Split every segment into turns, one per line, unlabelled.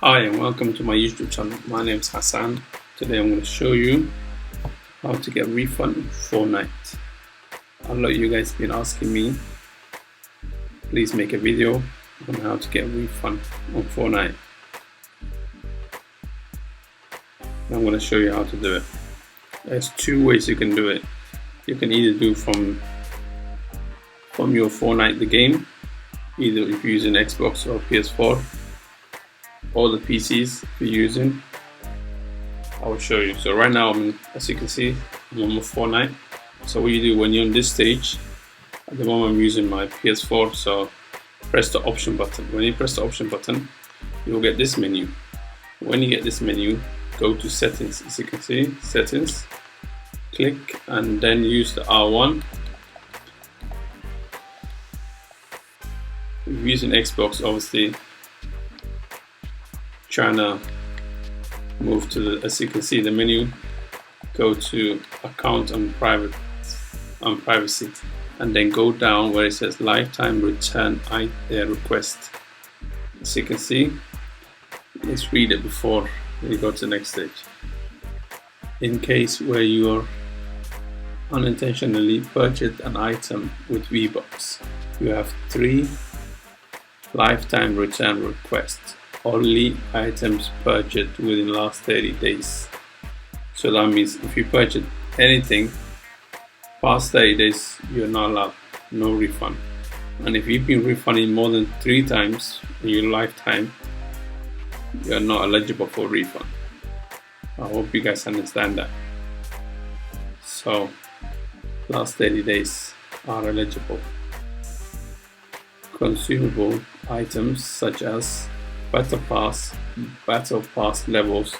Hi and welcome to my YouTube channel. My name is Hassan. Today I'm going to show you how to get refund on Fortnite. A lot of you guys have been asking me, please make a video on how to get refund on Fortnite. I'm going to show you how to do it. There's two ways you can do it. You can either do from your Fortnite the game, either if you're using Xbox or PS4, or the PCs if you're using. I will show you. So right now, as you can see, I'm on my Fortnite. So what you do when you're on this stage, at the moment I'm using my PS4, so press the option button. When you press the option button, you'll get this menu. When you get this menu, go to settings. As you can see, settings, click and then use the R1. If you're using Xbox, obviously trying to move to the, as you can see, the menu, go to account and privacy, and then go down where it says lifetime return request. As you can see, let's read it before we go to the next stage. In case where you unintentionally purchased an item with V-Bucks, you have 3 lifetime return requests. Only items purchased within the last 30 days. So that means if you purchase anything past 30 days, you're not allowed, no refund. And if you've been refunded more than 3 times in your lifetime, you're not eligible for refund. I hope you guys understand that. So last 30 days are eligible. Consumable items such as battle pass levels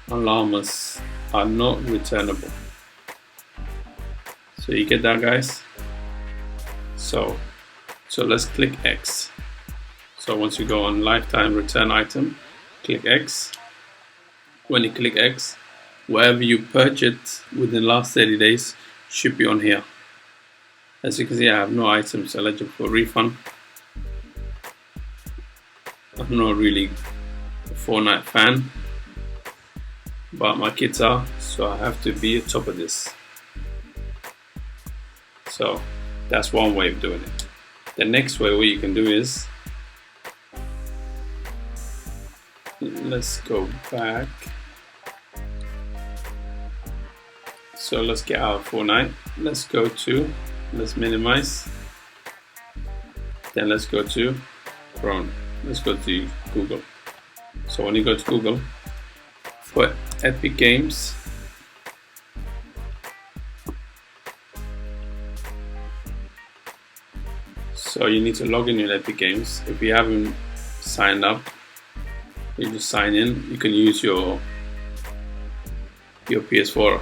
and llamas are not returnable. So you get that, guys? So let's click X. So once you go on lifetime return item, click X. When you click X, wherever you purchased within the last 30 days should be on here. As you can see, I have no items eligible for refund. I'm not really a Fortnite fan, but my kids are, so I have to be on top of this. So that's one way of doing it. The next way what you can do is, let's go back. So let's get out of Fortnite. Let's minimize. Then let's go to Chrome. Let's go to Google. So when you go to Google, for Epic Games, so you need to log in your Epic Games. If you haven't signed up, you just sign in. You can use your PS4.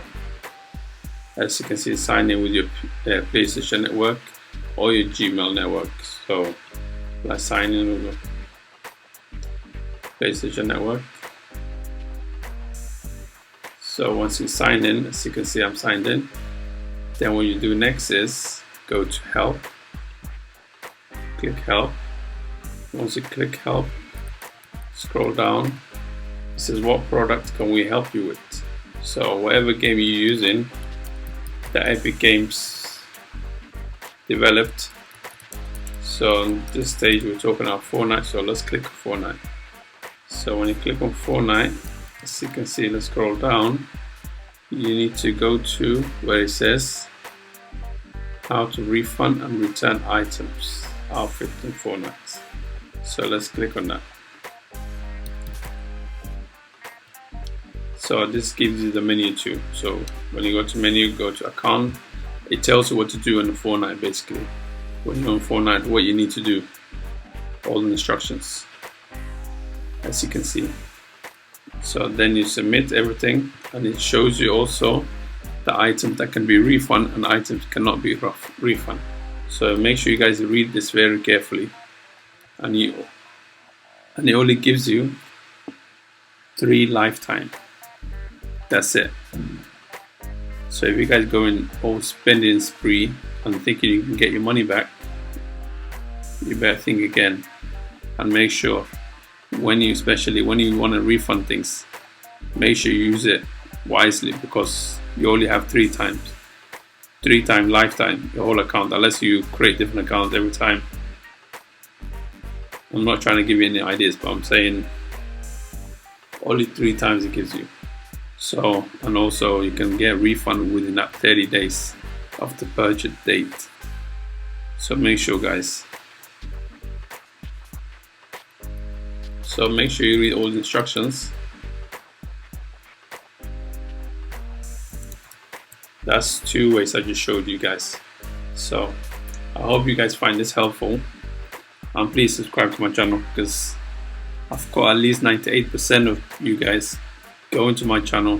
As you can see, sign in with your PlayStation network or your Gmail network. So let's sign in with the PlayStation network. So once you sign in, as you can see, I'm signed in. Then what you do next is go to help, click help. Once you click help, scroll down. It says what product can we help you with. So whatever game you're using, the Epic Games developed. So on this stage we're talking about Fortnite, so let's click Fortnite. So when you click on Fortnite, as you can see, let's scroll down. You need to go to where it says how to refund and return items outfit in Fortnite. So let's click on that. So this gives you the menu too. So when you go to menu, go to account. It tells you what to do in the Fortnite basically. When you're on Fortnite, what you need to do, all the instructions, as you can see. So then you submit everything, and it shows you also the items that can be refunded and items cannot be refunded. So make sure you guys read this very carefully, and it only gives you 3 lifetime. That's it. So if you guys go in all spending spree and thinking you can get your money back, you better think again and make sure especially when you want to refund things, make sure you use it wisely, because you only have 3 times lifetime your whole account, unless you create different accounts every time. I'm not trying to give you any ideas, but I'm saying only 3 times it gives you. So, and also you can get a refund within that 30 days of the purchase date. So make sure, guys. So make sure you read all the instructions. That's 2 ways I just showed you guys. So I hope you guys find this helpful, and please subscribe to my channel, because I've got at least 98% of you guys going to my channel,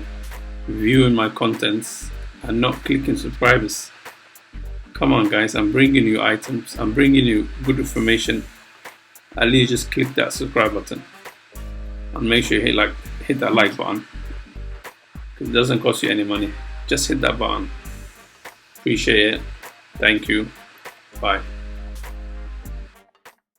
viewing my contents, and not clicking subscribers. Come on, guys, I'm bringing you items, I'm bringing you good information. At least just click that subscribe button, and make sure you hit that like button, because it doesn't cost you any money. Just hit that button. Appreciate it. Thank you. Bye.